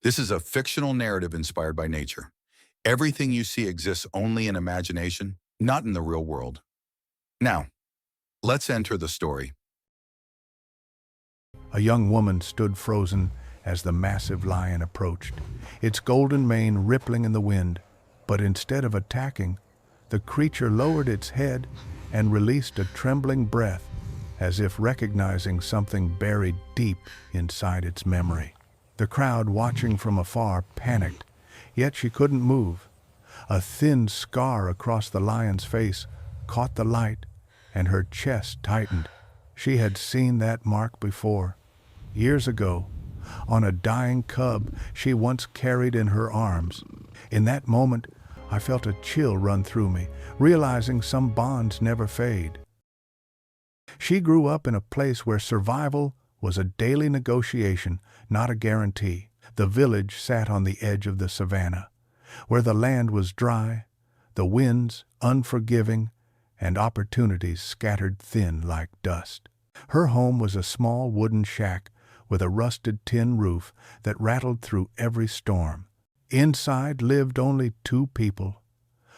This is a fictional narrative inspired by nature. Everything you see exists only in imagination, not in the real world. Now, let's enter the story. A young woman stood frozen as the massive lion approached, its golden mane rippling in the wind. But instead of attacking, the creature lowered its head and released a trembling breath, as if recognizing something buried deep inside its memory. The crowd watching from afar panicked, yet she couldn't move. A thin scar across the lion's face caught the light, and her chest tightened. She had seen that mark before, years ago, on a dying cub she once carried in her arms. In that moment, I felt a chill run through me, realizing some bonds never fade. She grew up in a place where survival was a daily negotiation, not a guarantee. The village sat on the edge of the savannah, where the land was dry, the winds unforgiving, and opportunities scattered thin like dust. Her home was a small wooden shack with a rusted tin roof that rattled through every storm. Inside lived only two people,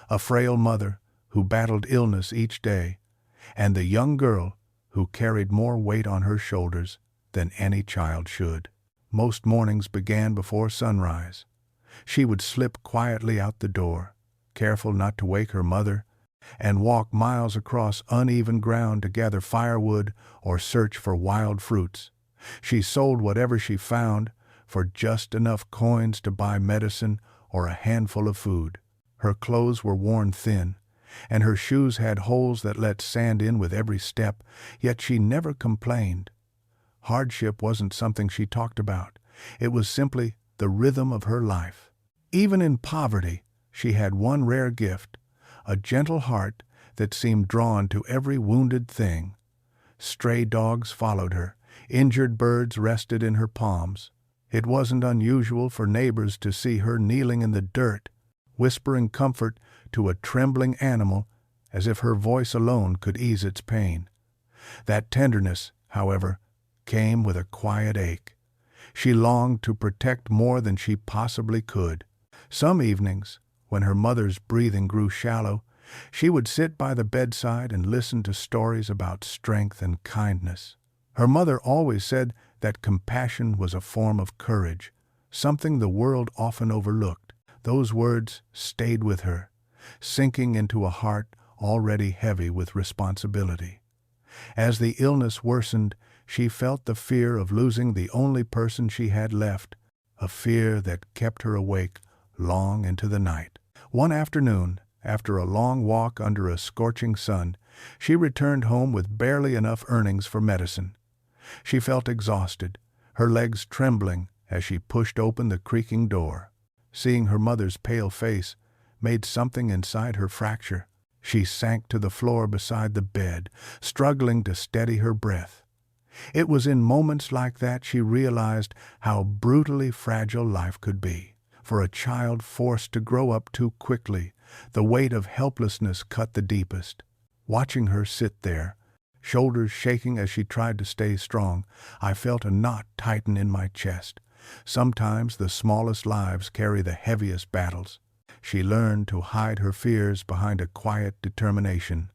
a frail mother who battled illness each day, and the young girl who carried more weight on her shoulders than any child should. Most mornings began before sunrise. She would slip quietly out the door, careful not to wake her mother, and walk miles across uneven ground to gather firewood or search for wild fruits. She sold whatever she found for just enough coins to buy medicine or a handful of food. Her clothes were worn thin, and her shoes had holes that let sand in with every step, yet she never complained. Hardship wasn't something she talked about. It was simply the rhythm of her life. Even in poverty, she had one rare gift, a gentle heart that seemed drawn to every wounded thing. Stray dogs followed her. Injured birds rested in her palms. It wasn't unusual for neighbors to see her kneeling in the dirt, whispering comfort to a trembling animal as if her voice alone could ease its pain. That tenderness, however, came with a quiet ache. She longed to protect more than she possibly could. Some evenings, when her mother's breathing grew shallow, she would sit by the bedside and listen to stories about strength and kindness. Her mother always said that compassion was a form of courage, something the world often overlooked. Those words stayed with her, sinking into a heart already heavy with responsibility. As the illness worsened, she felt the fear of losing the only person she had left, a fear that kept her awake long into the night. One afternoon, after a long walk under a scorching sun, she returned home with barely enough earnings for medicine. She felt exhausted, her legs trembling as she pushed open the creaking door. Seeing her mother's pale face made something inside her fracture. She sank to the floor beside the bed, struggling to steady her breath. It was in moments like that she realized how brutally fragile life could be. For a child forced to grow up too quickly, the weight of helplessness cut the deepest. Watching her sit there, shoulders shaking as she tried to stay strong, I felt a knot tighten in my chest. Sometimes the smallest lives carry the heaviest battles. She learned to hide her fears behind a quiet determination.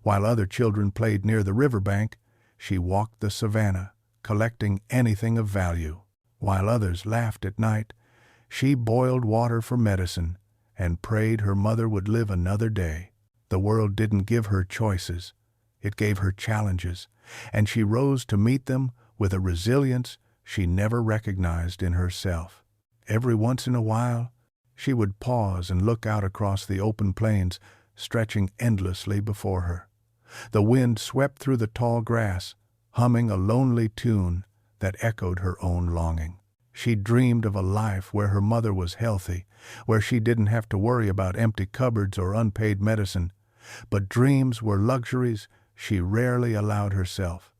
While other children played near the riverbank, she walked the savannah, collecting anything of value. While others laughed at night, she boiled water for medicine and prayed her mother would live another day. The world didn't give her choices. It gave her challenges, and she rose to meet them with a resilience she never recognized in herself. Every once in a while, she would pause and look out across the open plains, stretching endlessly before her. The wind swept through the tall grass, humming a lonely tune that echoed her own longing. She dreamed of a life where her mother was healthy, where she didn't have to worry about empty cupboards or unpaid medicine. But dreams were luxuries she rarely allowed herself.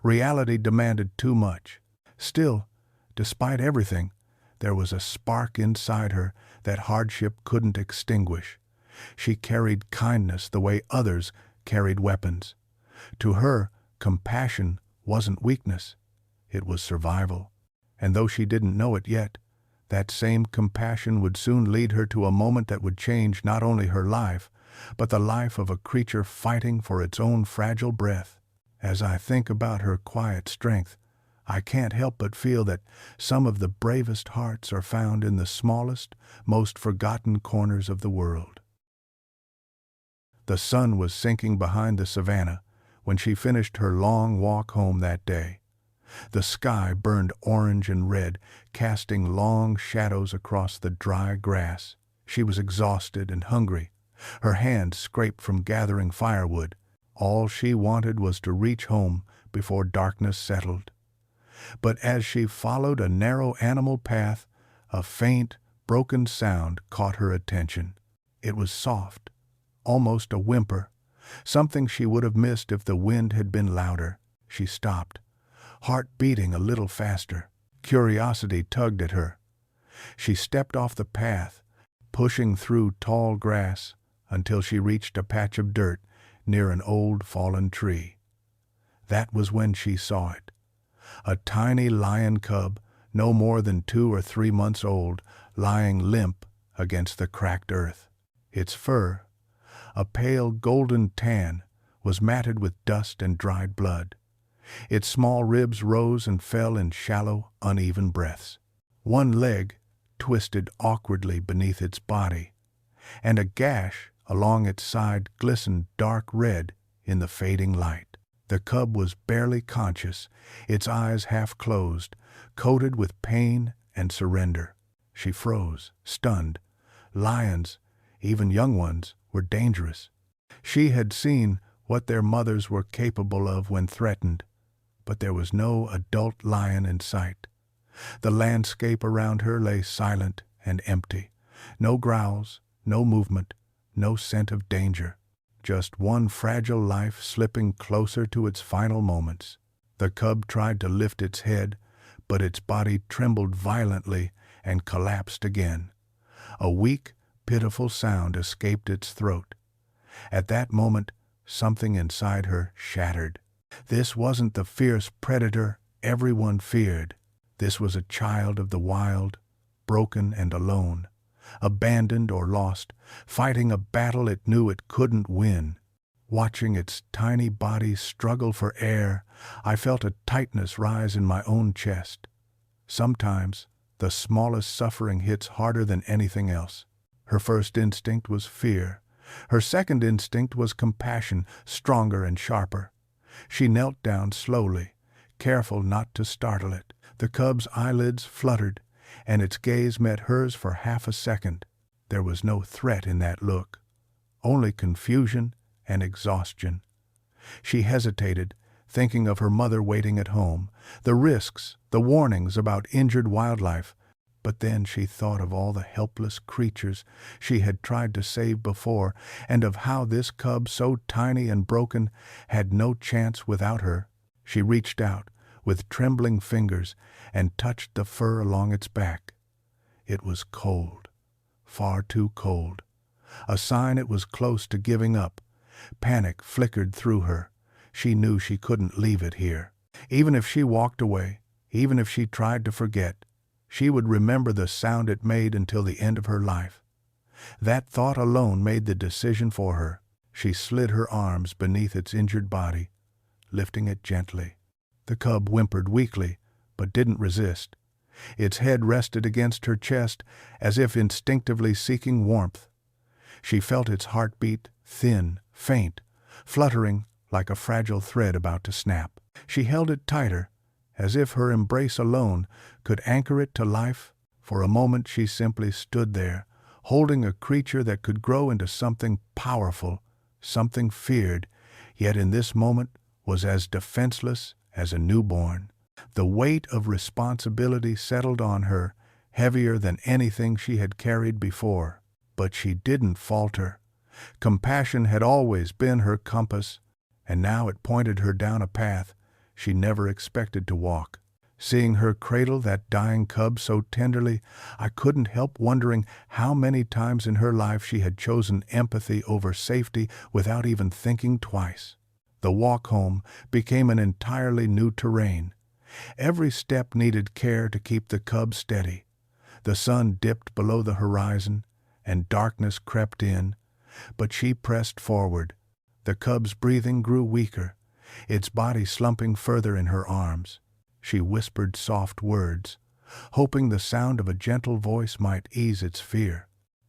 Reality demanded too much. Still, despite everything, there was a spark inside her that hardship couldn't extinguish. She carried kindness the way others carried weapons. To her, compassion wasn't weakness, it was survival. And though she didn't know it yet, That same compassion would soon lead her to a moment that would change not only her life, but the life of a creature fighting for its own fragile breath. As I think about her quiet strength, I can't help but feel that some of the bravest hearts are found in the smallest, most forgotten corners of the world. The sun was sinking behind the savannah when she finished her long walk home that day. The sky burned orange and red, casting long shadows across the dry grass. She was exhausted and hungry, her hands scraped from gathering firewood. All she wanted was to reach home before darkness settled. But as she followed a narrow animal path, a faint, broken sound caught her attention. It was soft, almost a whimper, something she would have missed if the wind had been louder. She stopped, heart beating a little faster. Curiosity tugged at her. She stepped off the path, pushing through tall grass until she reached a patch of dirt near an old fallen tree. That was when she saw it. A tiny lion cub, no more than 2 or 3 months old, lying limp against the cracked earth. Its fur, a pale golden tan, was matted with dust and dried blood. Its small ribs rose and fell in shallow, uneven breaths. One leg twisted awkwardly beneath its body, and a gash along its side glistened dark red in the fading light. The cub was barely conscious, its eyes half closed, coated with pain and surrender. She froze, stunned. Lions, even young ones, were dangerous. She had seen what their mothers were capable of when threatened, but there was no adult lion in sight. The landscape around her lay silent and empty. No growls, no movement, no scent of danger. Just one fragile life slipping closer to its final moments. The cub tried to lift its head, but its body trembled violently and collapsed again. A weak, pitiful sound escaped its throat. At that moment, something inside her shattered. This wasn't the fierce predator everyone feared. This was a child of the wild, broken and alone, abandoned or lost, fighting a battle it knew it couldn't win. Watching its tiny body struggle for air, I felt a tightness rise in my own chest. Sometimes, the smallest suffering hits harder than anything else. Her first instinct was fear. Her second instinct was compassion, stronger and sharper. She knelt down slowly, careful not to startle it. The cub's eyelids fluttered, and its gaze met hers for half a second. There was no threat in that look, only confusion and exhaustion. She hesitated, thinking of her mother waiting at home, the risks, the warnings about injured wildlife. But then she thought of all the helpless creatures she had tried to save before, and of how this cub, so tiny and broken, had no chance without her. She reached out with trembling fingers and touched the fur along its back. It was cold, far too cold, a sign it was close to giving up. Panic flickered through her. She knew she couldn't leave it here. Even if she walked away, even if she tried to forget, she would remember the sound it made until the end of her life. That thought alone made the decision for her. She slid her arms beneath its injured body, lifting it gently. The cub whimpered weakly, but didn't resist. Its head rested against her chest, as if instinctively seeking warmth. She felt its heartbeat, thin, faint, fluttering like a fragile thread about to snap. She held it tighter, as if her embrace alone could anchor it to life. For a moment she simply stood there, holding a creature that could grow into something powerful, something feared, yet in this moment was as defenseless as a newborn. The weight of responsibility settled on her, heavier than anything she had carried before. But she didn't falter. Compassion had always been her compass, and now it pointed her down a path she never expected to walk. Seeing her cradle that dying cub so tenderly, I couldn't help wondering how many times in her life she had chosen empathy over safety without even thinking twice. The walk home became an entirely new terrain. Every step needed care to keep the cub steady. The sun dipped below the horizon, and darkness crept in, but she pressed forward. The cub's breathing grew weaker, its body slumping further in her arms. She whispered soft words, hoping the sound of a gentle voice might ease its fear.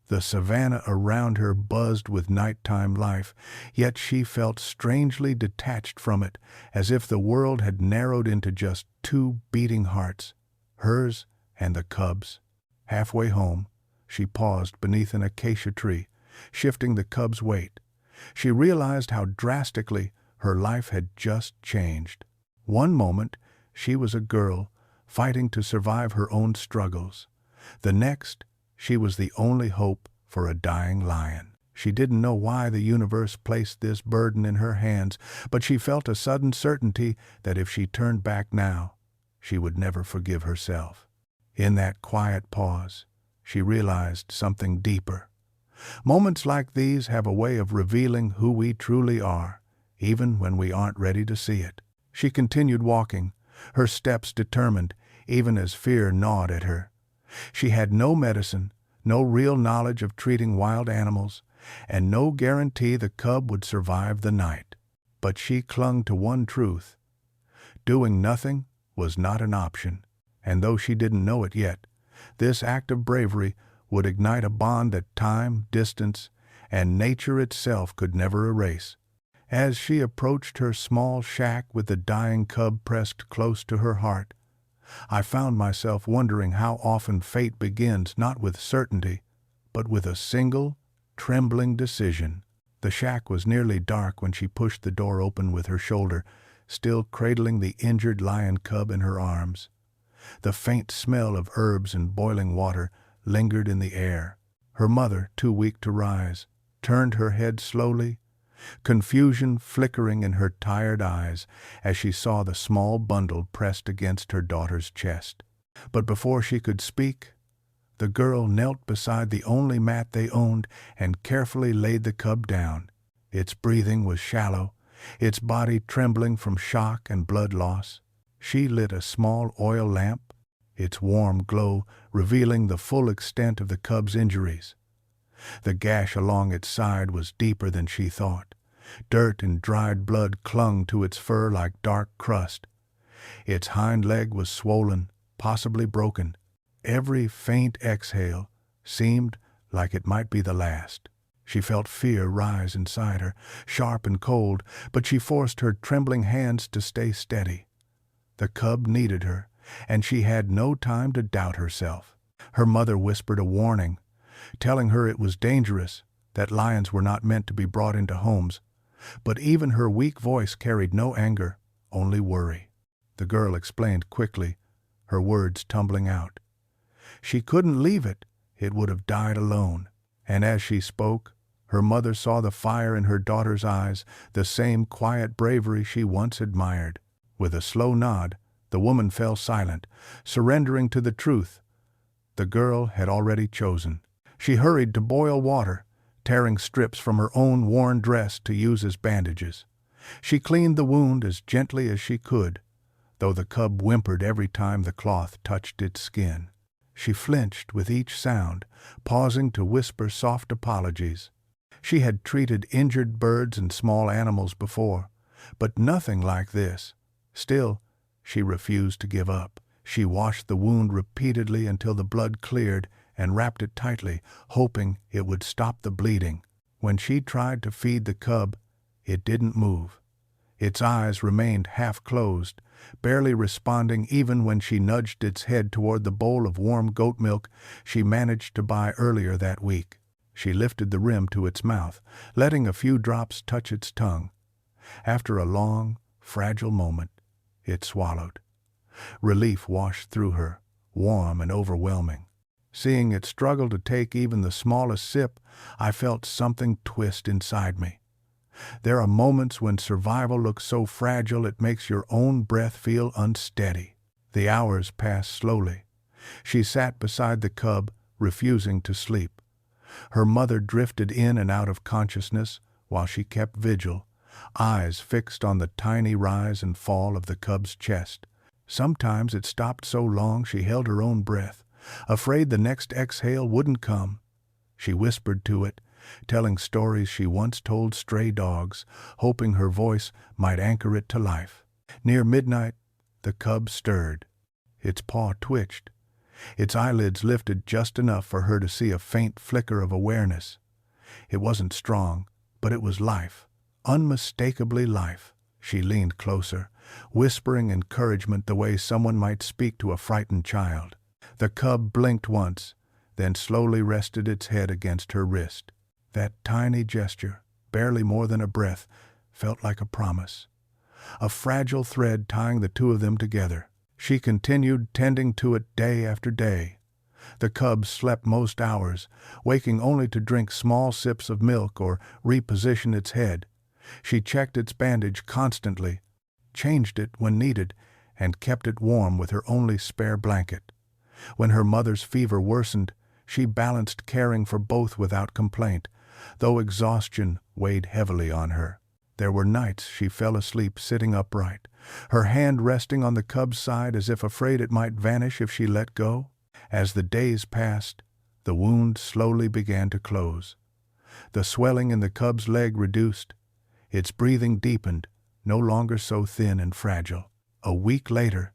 The savannah around her buzzed with nighttime life, yet she felt strangely detached from it, as if the world had narrowed into just two beating hearts, hers and the cub's. Halfway home, she paused beneath an acacia tree, shifting the cub's weight. She realized how drastically her life had just changed. One moment, she was a girl, fighting to survive her own struggles. The next, she was the only hope for a dying lion. She didn't know why the universe placed this burden in her hands, but she felt a sudden certainty that if she turned back now, she would never forgive herself. In that quiet pause, she realized something deeper. Moments like these have a way of revealing who we truly are, even when we aren't ready to see it. She continued walking, her steps determined, even as fear gnawed at her. She had no medicine, no real knowledge of treating wild animals, and no guarantee the cub would survive the night. But she clung to one truth. Doing nothing was not an option, and though she didn't know it yet, this act of bravery would ignite a bond that time, distance, and nature itself could never erase. As she approached her small shack with the dying cub pressed close to her heart, I found myself wondering how often fate begins not with certainty, but with a single, trembling decision. The shack was nearly dark when she pushed the door open with her shoulder, still cradling the injured lion cub in her arms. The faint smell of herbs and boiling water lingered in the air. Her mother, too weak to rise, turned her head slowly, confusion flickering in her tired eyes as she saw the small bundle pressed against her daughter's chest. But before she could speak, the girl knelt beside the only mat they owned and carefully laid the cub down. Its breathing was shallow, its body trembling from shock and blood loss. She lit a small oil lamp, its warm glow revealing the full extent of the cub's injuries. The gash along its side was deeper than she thought. Dirt and dried blood clung to its fur like dark crust. Its hind leg was swollen, possibly broken. Every faint exhale seemed like it might be the last. She felt fear rise inside her, sharp and cold, but she forced her trembling hands to stay steady. The cub needed her, and she had no time to doubt herself. Her mother whispered a warning, telling her it was dangerous, that lions were not meant to be brought into homes. But even her weak voice carried no anger, only worry. The girl explained quickly, her words tumbling out. She couldn't leave it, it would have died alone. And as she spoke, her mother saw the fire in her daughter's eyes, the same quiet bravery she once admired. With a slow nod, the woman fell silent, surrendering to the truth. The girl had already chosen. She hurried to boil water, tearing strips from her own worn dress to use as bandages. She cleaned the wound as gently as she could, though the cub whimpered every time the cloth touched its skin. She flinched with each sound, pausing to whisper soft apologies. She had treated injured birds and small animals before, but nothing like this. Still, she refused to give up. She washed the wound repeatedly until the blood cleared and wrapped it tightly, hoping it would stop the bleeding. When she tried to feed the cub, it didn't move. Its eyes remained half-closed, barely responding even when she nudged its head toward the bowl of warm goat milk she managed to buy earlier that week. She lifted the rim to its mouth, letting a few drops touch its tongue. After a long, fragile moment, it swallowed. Relief washed through her, warm and overwhelming. Seeing it struggle to take even the smallest sip, I felt something twist inside me. There are moments when survival looks so fragile it makes your own breath feel unsteady. The hours passed slowly. She sat beside the cub, refusing to sleep. Her mother drifted in and out of consciousness while she kept vigil, eyes fixed on the tiny rise and fall of the cub's chest. Sometimes it stopped so long she held her own breath, Afraid the next exhale wouldn't come, she whispered to it, telling stories she once told stray dogs, hoping her voice might anchor it to life. Near midnight, the cub stirred. Its paw twitched. Its eyelids lifted just enough for her to see a faint flicker of awareness. It wasn't strong, but it was life, unmistakably life. She leaned closer, whispering encouragement the way someone might speak to a frightened child. The cub blinked once, then slowly rested its head against her wrist. That tiny gesture, barely more than a breath, felt like a promise. A fragile thread tying the two of them together. She continued tending to it day after day. The cub slept most hours, waking only to drink small sips of milk or reposition its head. She checked its bandage constantly, changed it when needed, and kept it warm with her only spare blanket. When her mother's fever worsened, she balanced caring for both without complaint, though exhaustion weighed heavily on her. There were nights she fell asleep sitting upright, her hand resting on the cub's side as if afraid it might vanish if she let go. As the days passed, the wound slowly began to close. The swelling in the cub's leg reduced. Its breathing deepened, no longer so thin and fragile. A week later,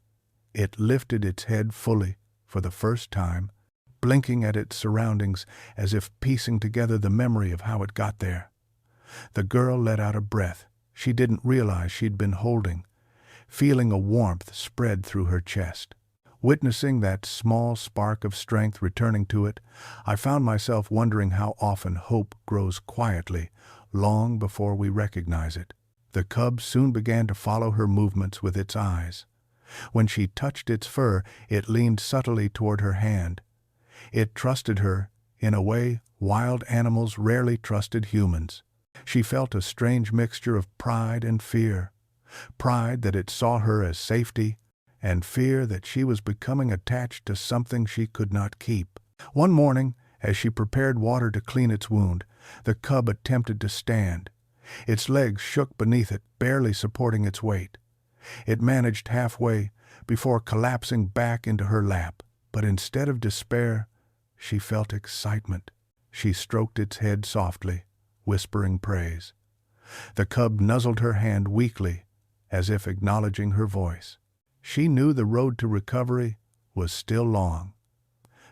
it lifted its head fully for the first time, blinking at its surroundings as if piecing together the memory of how it got there. The girl let out a breath she didn't realize she'd been holding, feeling a warmth spread through her chest. Witnessing that small spark of strength returning to it, I found myself wondering how often hope grows quietly, long before we recognize it. The cub soon began to follow her movements with its eyes. When she touched its fur, it leaned subtly toward her hand. It trusted her in a way wild animals rarely trusted humans. She felt a strange mixture of pride and fear. Pride that it saw her as safety, and fear that she was becoming attached to something she could not keep. One morning, as she prepared water to clean its wound, the cub attempted to stand. Its legs shook beneath it, barely supporting its weight. It managed halfway before collapsing back into her lap. But instead of despair, she felt excitement. She stroked its head softly, whispering praise. The cub nuzzled her hand weakly, as if acknowledging her voice. She knew the road to recovery was still long.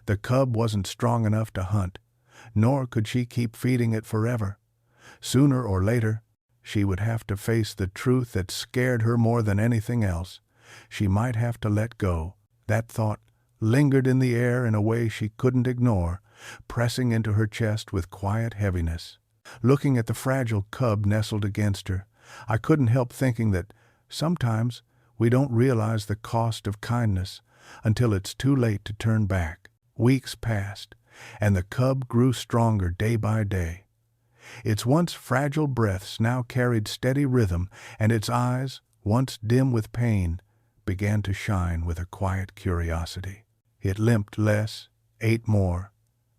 The cub wasn't strong enough to hunt, nor could she keep feeding it forever. Sooner or later, she would have to face the truth that scared her more than anything else. She might have to let go. That thought lingered in the air in a way she couldn't ignore, pressing into her chest with quiet heaviness. Looking at the fragile cub nestled against her, I couldn't help thinking that sometimes we don't realize the cost of kindness until it's too late to turn back. Weeks passed, and the cub grew stronger day by day. Its once fragile breaths now carried steady rhythm, and its eyes, once dim with pain, began to shine with a quiet curiosity. It limped less, ate more,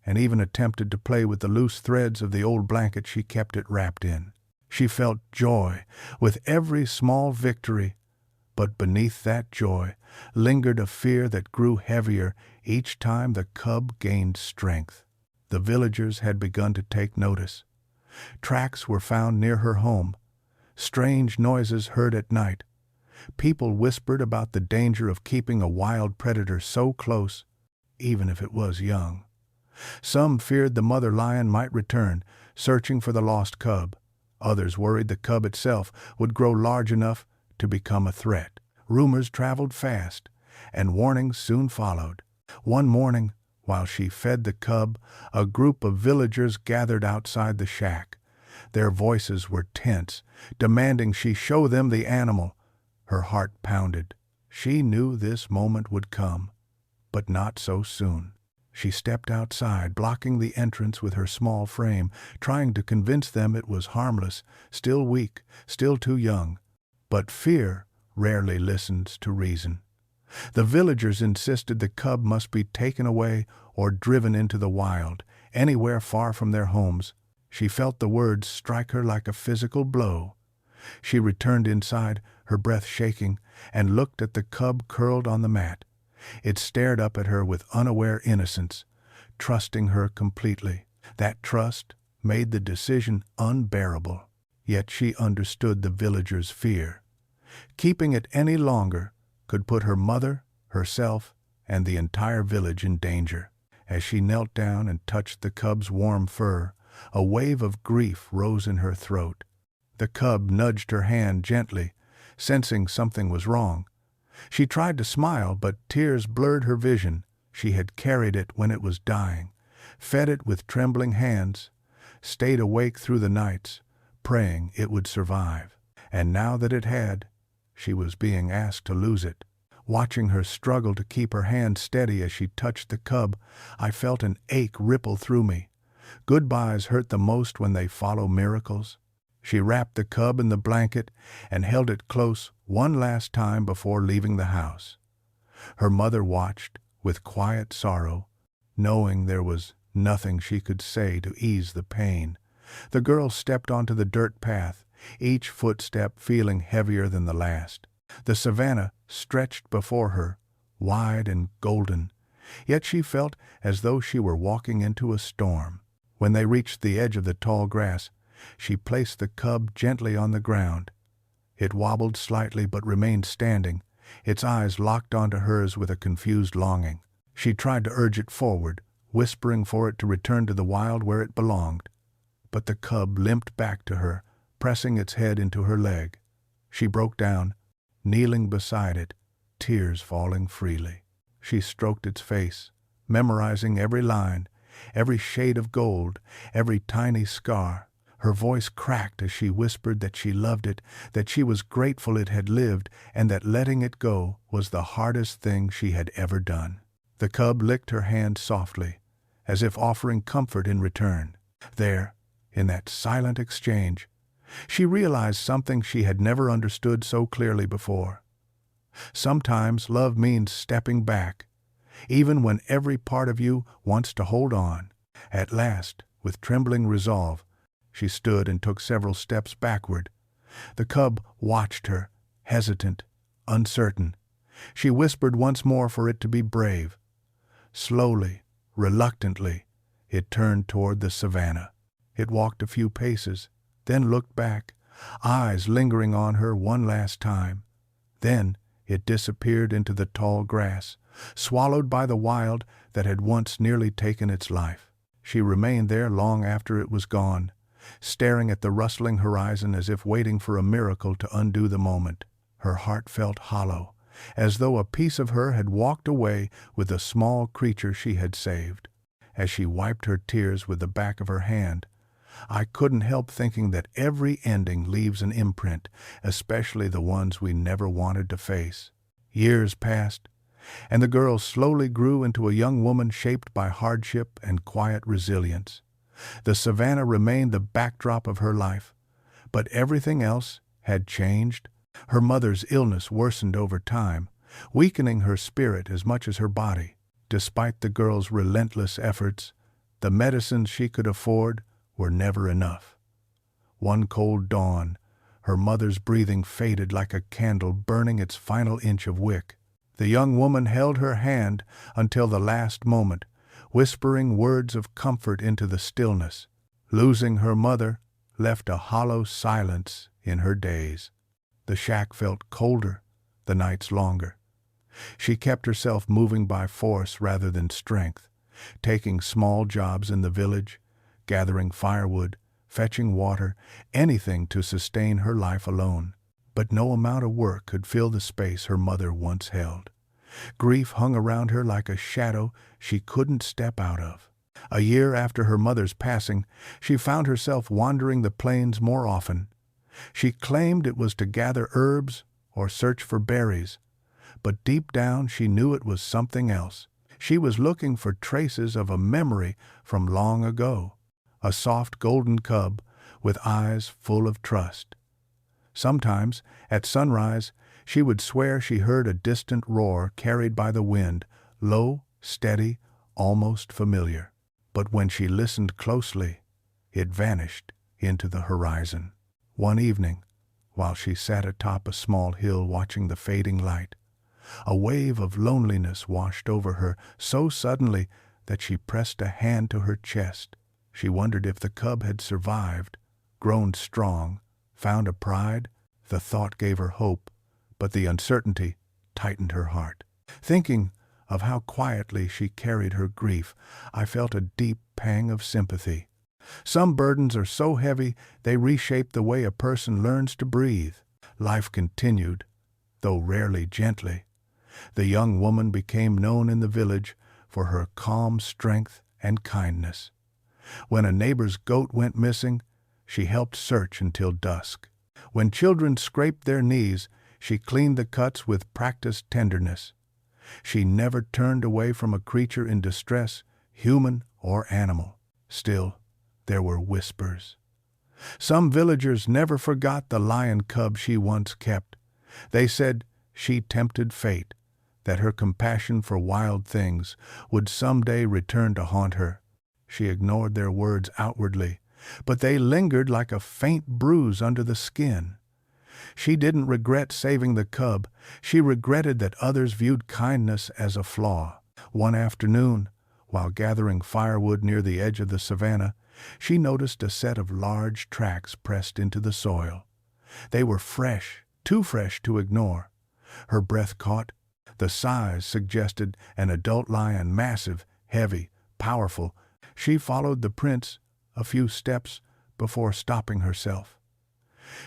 and even attempted to play with the loose threads of the old blanket she kept it wrapped in. She felt joy with every small victory, but beneath that joy lingered a fear that grew heavier each time the cub gained strength. The villagers had begun to take notice. Tracks were found near her home, strange noises heard at night. People whispered about the danger of keeping a wild predator so close, even if it was young. Some feared the mother lion might return, searching for the lost cub. Others worried the cub itself would grow large enough to become a threat. Rumors traveled fast, and warnings soon followed. One morning, while she fed the cub, a group of villagers gathered outside the shack. Their voices were tense, demanding she show them the animal. Her heart pounded. She knew this moment would come, but not so soon. She stepped outside, blocking the entrance with her small frame, trying to convince them it was harmless, still weak, still too young. But fear rarely listens to reason. The villagers insisted the cub must be taken away or driven into the wild, anywhere far from their homes. She felt the words strike her like a physical blow. She returned inside, her breath shaking, and looked at the cub curled on the mat. It stared up at her with unaware innocence, trusting her completely. That trust made the decision unbearable. Yet she understood the villager's fear. Keeping it any longer could put her mother, herself, and the entire village in danger. As she knelt down and touched the cub's warm fur, a wave of grief rose in her throat. The cub nudged her hand gently, sensing something was wrong. She tried to smile, but tears blurred her vision. She had carried it when it was dying, fed it with trembling hands, stayed awake through the nights, praying it would survive. And now that it had, she was being asked to lose it. Watching her struggle to keep her hand steady as she touched the cub, I felt an ache ripple through me. Goodbyes hurt the most when they follow miracles. She wrapped the cub in the blanket and held it close one last time before leaving the house. Her mother watched with quiet sorrow, knowing there was nothing she could say to ease the pain. The girl stepped onto the dirt path, each footstep feeling heavier than the last. The savannah stretched before her, wide and golden, yet she felt as though she were walking into a storm. When they reached the edge of the tall grass, she placed the cub gently on the ground. It wobbled slightly but remained standing, its eyes locked onto hers with a confused longing. She tried to urge it forward, whispering for it to return to the wild where it belonged. But the cub limped back to her, pressing its head into her leg. She broke down, kneeling beside it, tears falling freely. She stroked its face, memorizing every line, every shade of gold, every tiny scar. Her voice cracked as she whispered that she loved it, that she was grateful it had lived, and that letting it go was the hardest thing she had ever done. The cub licked her hand softly, as if offering comfort in return. There, in that silent exchange, she realized something she had never understood so clearly before. Sometimes love means stepping back, even when every part of you wants to hold on. At last, with trembling resolve, she stood and took several steps backward. The cub watched her, hesitant, uncertain. She whispered once more for it to be brave. Slowly, reluctantly, it turned toward the savannah. It walked a few paces, then looked back, eyes lingering on her one last time. Then it disappeared into the tall grass, swallowed by the wild that had once nearly taken its life. She remained there long after it was gone, staring at the rustling horizon as if waiting for a miracle to undo the moment. Her heart felt hollow, as though a piece of her had walked away with the small creature she had saved. As she wiped her tears with the back of her hand, I couldn't help thinking that every ending leaves an imprint, especially the ones we never wanted to face. Years passed, and the girl slowly grew into a young woman shaped by hardship and quiet resilience. The savannah remained the backdrop of her life, but everything else had changed. Her mother's illness worsened over time, weakening her spirit as much as her body. Despite the girl's relentless efforts, the medicines she could afford were never enough. One cold dawn, her mother's breathing faded like a candle burning its final inch of wick. The young woman held her hand until the last moment, whispering words of comfort into the stillness. Losing her mother left a hollow silence in her days. The shack felt colder, the nights longer. She kept herself moving by force rather than strength, taking small jobs in the village, gathering firewood, fetching water, anything to sustain her life alone. But no amount of work could fill the space her mother once held. Grief hung around her like a shadow she couldn't step out of. A year after her mother's passing, she found herself wandering the plains more often. She claimed it was to gather herbs or search for berries, but deep down she knew it was something else. She was looking for traces of a memory from long ago, a soft golden cub with eyes full of trust. Sometimes, at sunrise, she would swear she heard a distant roar carried by the wind, low, steady, almost familiar. But when she listened closely, it vanished into the horizon. One evening, while she sat atop a small hill watching the fading light, A wave of loneliness washed over her so suddenly that she pressed a hand to her chest. She wondered if the cub had survived, grown strong, found a pride. The thought gave her hope, but the uncertainty tightened her heart. Thinking of how quietly she carried her grief, I felt a deep pang of sympathy. Some burdens are so heavy they reshape the way a person learns to breathe. Life continued, though rarely gently. The young woman became known in the village for her calm strength and kindness. When a neighbor's goat went missing, she helped search until dusk. When children scraped their knees, she cleaned the cuts with practiced tenderness. She never turned away from a creature in distress, human or animal. Still, there were whispers. Some villagers never forgot the lion cub she once kept. They said she tempted fate, that her compassion for wild things would someday return to haunt her. She ignored their words outwardly, but they lingered like a faint bruise under the skin. She didn't regret saving the cub. She regretted that others viewed kindness as a flaw. One afternoon, while gathering firewood near the edge of the savannah, she noticed a set of large tracks pressed into the soil. They were fresh, too fresh to ignore. Her breath caught. The size suggested an adult lion, massive, heavy, powerful. She followed the prints a few steps before stopping herself.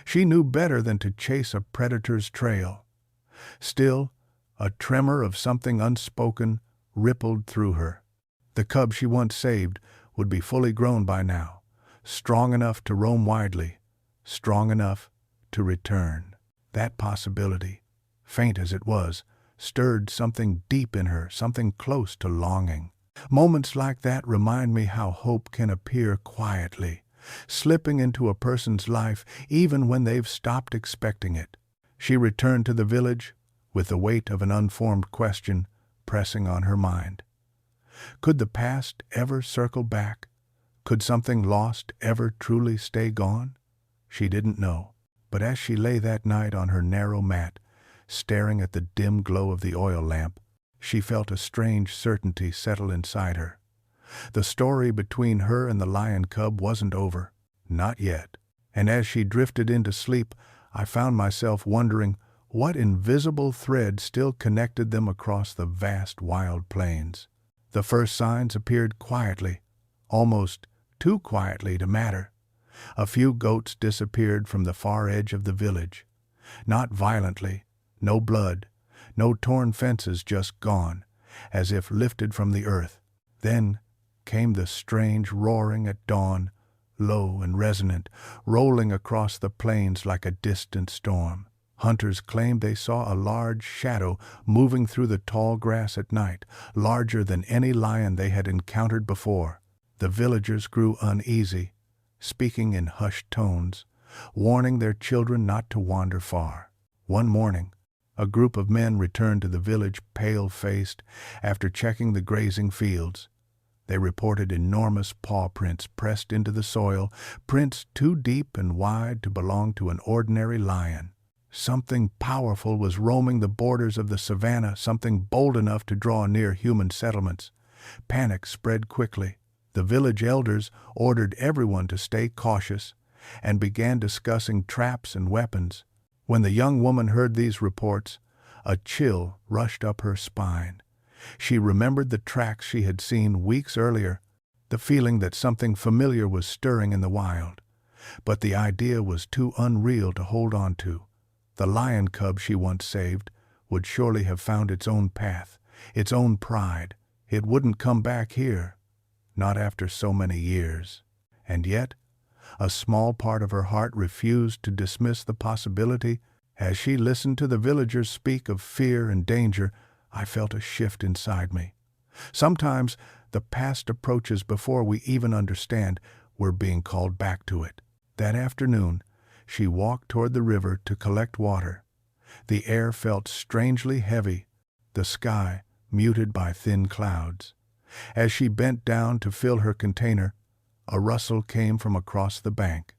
She knew better than to chase a predator's trail. Still, a tremor of something unspoken rippled through her. The cub she once saved would be fully grown by now, strong enough to roam widely, strong enough to return. That possibility, faint as it was, stirred something deep in her, something close to longing. Moments like that remind me how hope can appear quietly, slipping into a person's life even when they've stopped expecting it. She returned to the village with the weight of an unformed question pressing on her mind. Could the past ever circle back? Could something lost ever truly stay gone? She didn't know. But as she lay that night on her narrow mat, staring at the dim glow of the oil lamp, she felt a strange certainty settle inside her. The story between her and the lion cub wasn't over. Not yet. And as she drifted into sleep, I found myself wondering what invisible thread still connected them across the vast wild plains. The first signs appeared quietly, almost too quietly to matter. A few goats disappeared from the far edge of the village. Not violently, no blood, no torn fences, just gone, as if lifted from the earth. Then came the strange roaring at dawn, low and resonant, rolling across the plains like a distant storm. Hunters claimed they saw a large shadow moving through the tall grass at night, larger than any lion they had encountered before. The villagers grew uneasy, speaking in hushed tones, warning their children not to wander far. One morning, a group of men returned to the village pale-faced after checking the grazing fields. They reported enormous paw prints pressed into the soil, prints too deep and wide to belong to an ordinary lion. Something powerful was roaming the borders of the savannah, something bold enough to draw near human settlements. Panic spread quickly. The village elders ordered everyone to stay cautious and began discussing traps and weapons. When the young woman heard these reports, a chill rushed up her spine. She remembered the tracks she had seen weeks earlier, the feeling that something familiar was stirring in the wild. But the idea was too unreal to hold on to. The lion cub she once saved would surely have found its own path, its own pride. It wouldn't come back here, not after so many years. And yet, a small part of her heart refused to dismiss the possibility. As she listened to the villagers speak of fear and danger, I felt a shift inside me. Sometimes the past approaches before we even understand we're being called back to it. That afternoon, she walked toward the river to collect water. The air felt strangely heavy, the sky muted by thin clouds. As she bent down to fill her container, a rustle came from across the bank.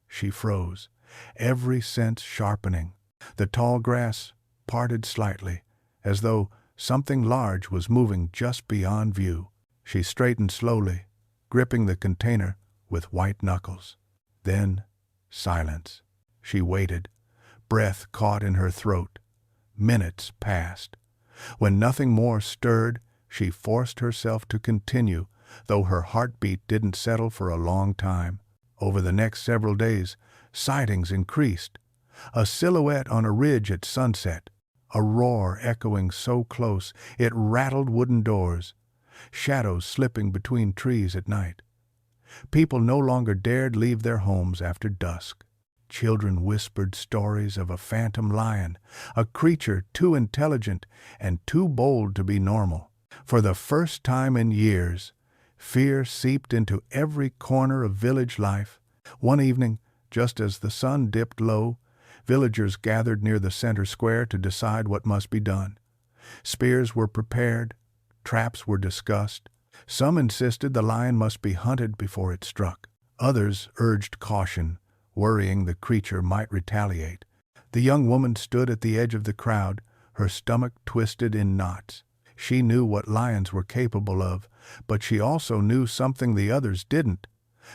She froze, every sense sharpening. The tall grass parted slightly, as though something large was moving just beyond view. She straightened slowly, gripping the container with white knuckles. Then, silence. She waited, breath caught in her throat. Minutes passed. When nothing more stirred, she forced herself to continue, though her heartbeat didn't settle for a long time. Over the next several days, sightings increased. A silhouette on a ridge at sunset, a roar echoing so close it rattled wooden doors, shadows slipping between trees at night. People no longer dared leave their homes after dusk. Children whispered stories of a phantom lion, a creature too intelligent and too bold to be normal. For the first time in years, fear seeped into every corner of village life. One evening, just as the sun dipped low, villagers gathered near the center square to decide what must be done. Spears were prepared, traps were discussed. Some insisted the lion must be hunted before it struck. Others urged caution, worrying the creature might retaliate. The young woman stood at the edge of the crowd, her stomach twisted in knots. She knew what lions were capable of, but she also knew something the others didn't.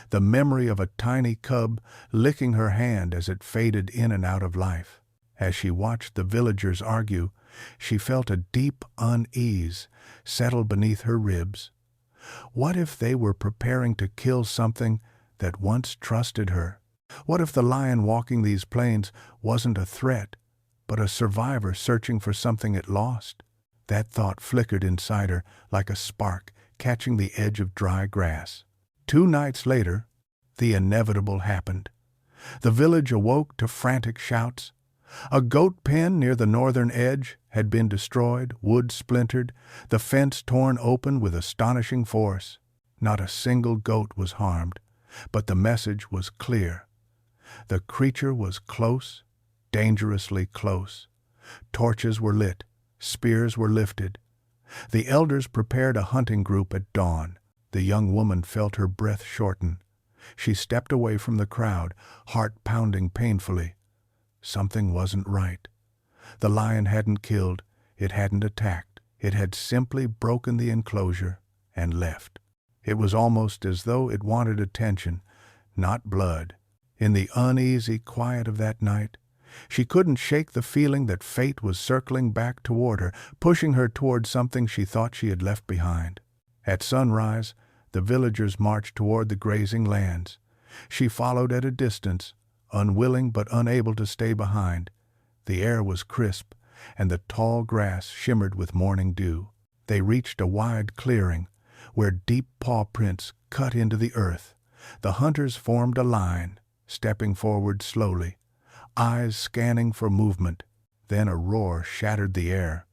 The memory of a tiny cub licking her hand as it faded in and out of life. As she watched the villagers argue, she felt a deep unease settle beneath her ribs. What if they were preparing to kill something that once trusted her? What if the lion walking these plains wasn't a threat, but a survivor searching for something it lost? That thought flickered inside her like a spark catching the edge of dry grass. 2 nights later, the inevitable happened. The village awoke to frantic shouts. A goat pen near the northern edge had been destroyed, wood splintered, the fence torn open with astonishing force. Not a single goat was harmed, but the message was clear. The creature was close, dangerously close. Torches were lit, spears were lifted. The elders prepared a hunting group at dawn. The young woman felt her breath shorten. She stepped away from the crowd, heart pounding painfully. Something wasn't right. The lion hadn't killed, it hadn't attacked. It had simply broken the enclosure and left. It was almost as though it wanted attention, not blood. In the uneasy quiet of that night, she couldn't shake the feeling that fate was circling back toward her, pushing her toward something she thought she had left behind. At sunrise, the villagers marched toward the grazing lands. She followed at a distance, unwilling but unable to stay behind. The air was crisp, and the tall grass shimmered with morning dew. They reached a wide clearing, where deep paw prints cut into the earth. The hunters formed a line, stepping forward slowly, eyes scanning for movement. Then a roar shattered the air.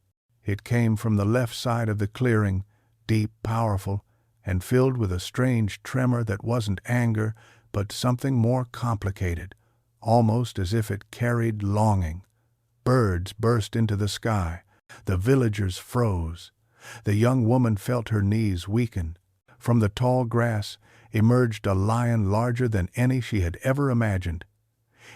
It came from the left side of the clearing, deep, powerful, and filled with a strange tremor that wasn't anger, but something more complicated, almost as if it carried longing. Birds burst into the sky. The villagers froze. The young woman felt her knees weaken. From the tall grass emerged a lion larger than any she had ever imagined.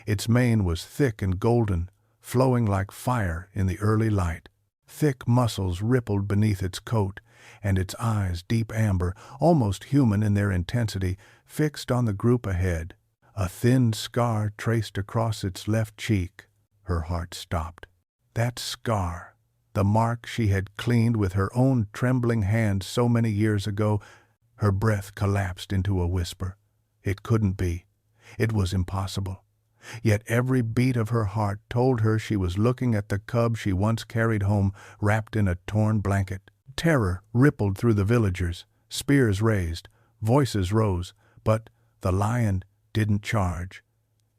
Its mane was thick and golden, flowing like fire in the early light. Thick muscles rippled beneath its coat, and its eyes, deep amber, almost human in their intensity, fixed on the group ahead. A thin scar traced across its left cheek. Her heart stopped. That scar, the mark she had cleaned with her own trembling hands so many years ago. Her breath collapsed into a whisper. It couldn't be. It was impossible. Yet every beat of her heart told her she was looking at the cub she once carried home, wrapped in a torn blanket. Terror rippled through the villagers. Spears raised, voices rose, but the lion didn't charge.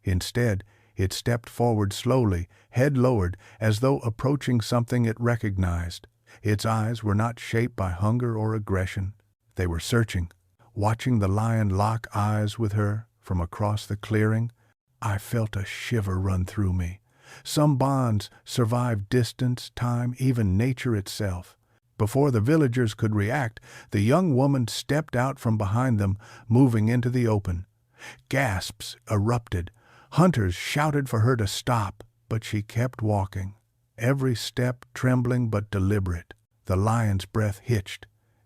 Instead, it stepped forward slowly, head lowered, as though approaching something it recognized. Its eyes were not shaped by hunger or aggression. They were searching, watching the lion lock eyes with her from across the clearing. I felt a shiver run through me. Some bonds survive distance, time, even nature itself. Before the villagers could react, the young woman stepped out from behind them, moving into the open. Gasps erupted. Hunters shouted for her to stop, but she kept walking. every step trembling but deliberate. The lion's breath hitched,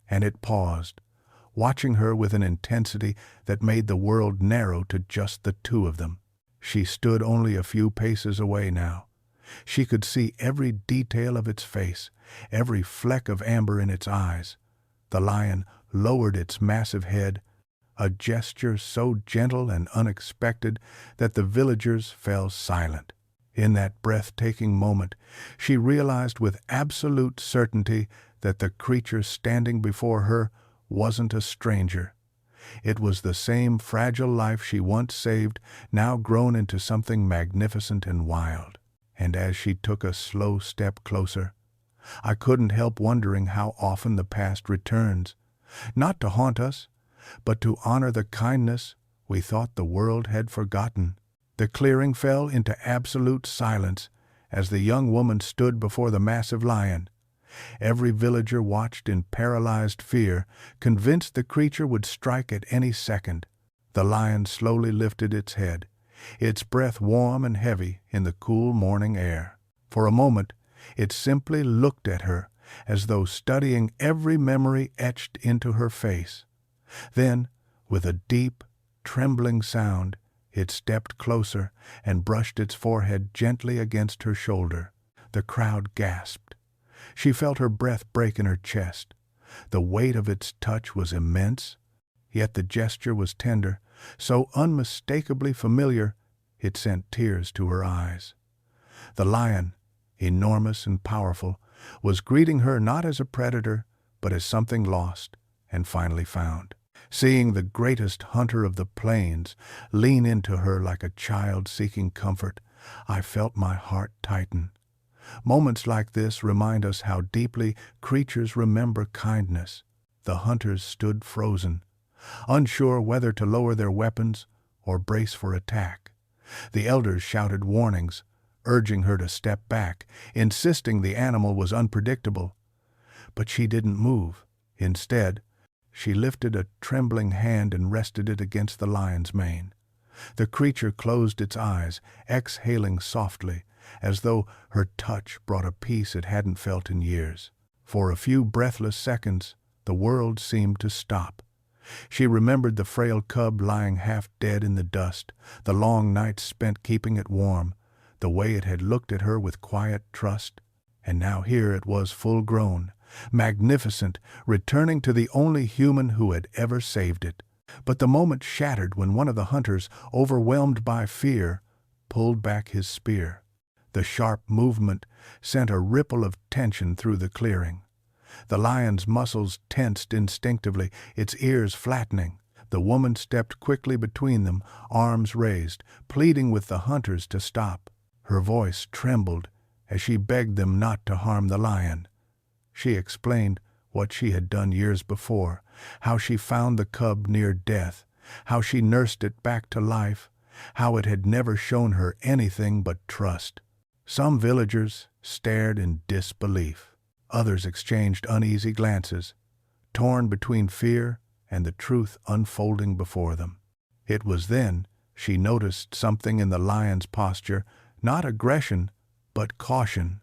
and it paused, watching her with an intensity that made the world narrow to just the two of them. She stood only a few paces away now. She could see every detail of its face, every fleck of amber in its eyes. The lion lowered its massive head, a gesture so gentle and unexpected that the villagers fell silent. In that breathtaking moment, she realized with absolute certainty that the creature standing before her wasn't a stranger. It was the same fragile life she once saved, now grown into something magnificent and wild. And as she took a slow step closer, I couldn't help wondering how often the past returns, not to haunt us, but to honor the kindness we thought the world had forgotten. The clearing fell into absolute silence as the young woman stood before the massive lion. Every villager watched in paralyzed fear, convinced the creature would strike at any second. The lion slowly lifted its head, its breath warm and heavy in the cool morning air. For a moment, it simply looked at her, as though studying every memory etched into her face. Then, with a deep, trembling sound, it stepped closer and brushed its forehead gently against her shoulder. The crowd gasped. She felt her breath break in her chest. The weight of its touch was immense, yet the gesture was tender, so unmistakably familiar it sent tears to her eyes. The lion, enormous and powerful, was greeting her not as a predator, but as something lost and finally found. Seeing the greatest hunter of the plains lean into her like a child seeking comfort, I felt my heart tighten. Moments like this remind us how deeply creatures remember kindness. The hunters stood frozen, unsure whether to lower their weapons or brace for attack. The elders shouted warnings, urging her to step back, insisting the animal was unpredictable. But she didn't move. Instead, she lifted a trembling hand and rested it against the lion's mane. The creature closed its eyes, exhaling softly, as though her touch brought a peace it hadn't felt in years. For a few breathless seconds, the world seemed to stop. She remembered the frail cub lying half dead in the dust, the long nights spent keeping it warm, the way it had looked at her with quiet trust. And now here it was full-grown, magnificent, returning to the only human who had ever saved it. But the moment shattered when one of the hunters, overwhelmed by fear, pulled back his spear. The sharp movement sent a ripple of tension through the clearing. The lion's muscles tensed instinctively, its ears flattening. The woman stepped quickly between them, arms raised, pleading with the hunters to stop. Her voice trembled as she begged them not to harm the lion. She explained what she had done years before, how she found the cub near death, how she nursed it back to life, how it had never shown her anything but trust. Some villagers stared in disbelief. Others exchanged uneasy glances, torn between fear and the truth unfolding before them. It was then she noticed something in the lion's posture, not aggression, but caution.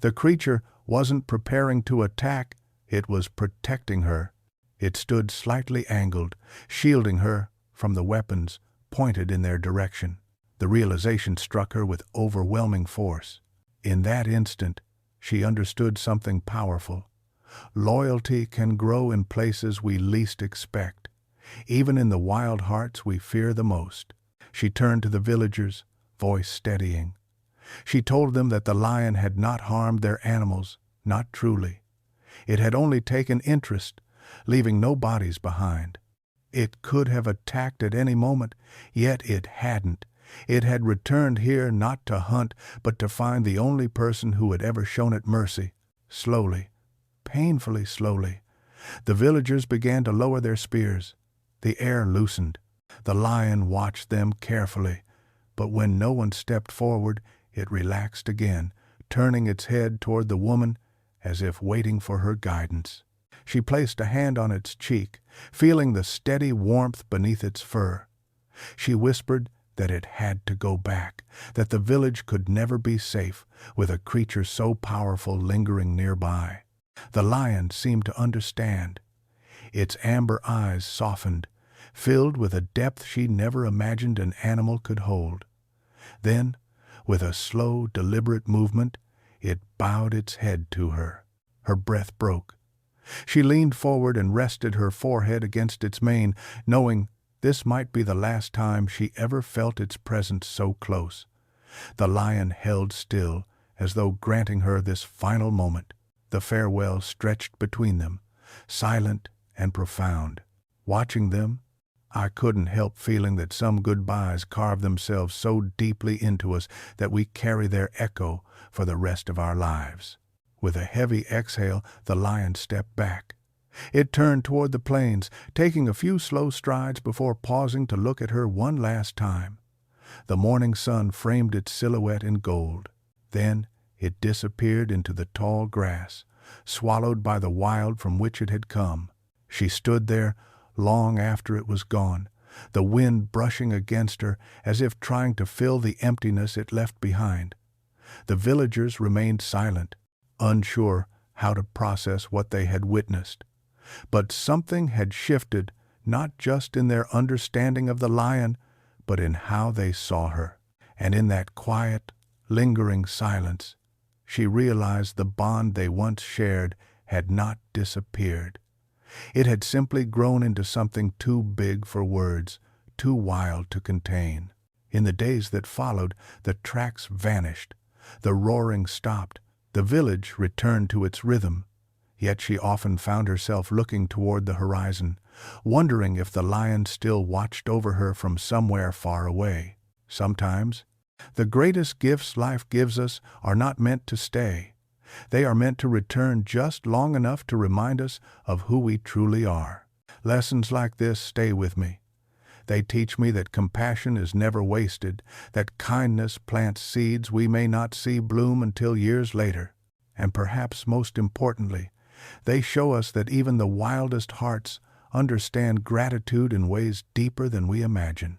The creature wasn't preparing to attack, it was protecting her. It stood slightly angled, shielding her from the weapons pointed in their direction. The realization struck her with overwhelming force. In that instant, she understood something powerful. Loyalty can grow in places we least expect, even in the wild hearts we fear the most. She turned to the villagers, voice steadying. She told them that the lion had not harmed their animals, not truly. It had only taken interest, leaving no bodies behind. It could have attacked at any moment, yet it hadn't. It had returned here not to hunt, but to find the only person who had ever shown it mercy. Slowly, painfully slowly, the villagers began to lower their spears. The air loosened. The lion watched them carefully, but when no one stepped forward, it relaxed again, turning its head toward the woman as if waiting for her guidance. She placed a hand on its cheek, feeling the steady warmth beneath its fur. She whispered that it had to go back, that the village could never be safe with a creature so powerful lingering nearby. The lion seemed to understand. Its amber eyes softened, filled with a depth she never imagined an animal could hold. Then, with a slow, deliberate movement, it bowed its head to her. Her breath broke. She leaned forward and rested her forehead against its mane, knowing this might be the last time she ever felt its presence so close. The lion held still, as though granting her this final moment. The farewell stretched between them, silent and profound. Watching them, I couldn't help feeling that some goodbyes carve themselves so deeply into us that we carry their echo for the rest of our lives. With a heavy exhale, the lion stepped back. It turned toward the plains, taking a few slow strides before pausing to look at her one last time. The morning sun framed its silhouette in gold. Then it disappeared into the tall grass, swallowed by the wild from which it had come. She stood there long after it was gone, the wind brushing against her as if trying to fill the emptiness it left behind. The villagers remained silent, unsure how to process what they had witnessed. But something had shifted, not just in their understanding of the lion, but in how they saw her. And in that quiet, lingering silence, she realized the bond they once shared had not disappeared. It had simply grown into something too big for words, too wild to contain. In the days that followed, the tracks vanished. The roaring stopped. The village returned to its rhythm. Yet she often found herself looking toward the horizon, wondering if the lion still watched over her from somewhere far away. Sometimes, the greatest gifts life gives us are not meant to stay. They are meant to return just long enough to remind us of who we truly are. Lessons like this stay with me. They teach me that compassion is never wasted, that kindness plants seeds we may not see bloom until years later. And perhaps most importantly, they show us that even the wildest hearts understand gratitude in ways deeper than we imagine.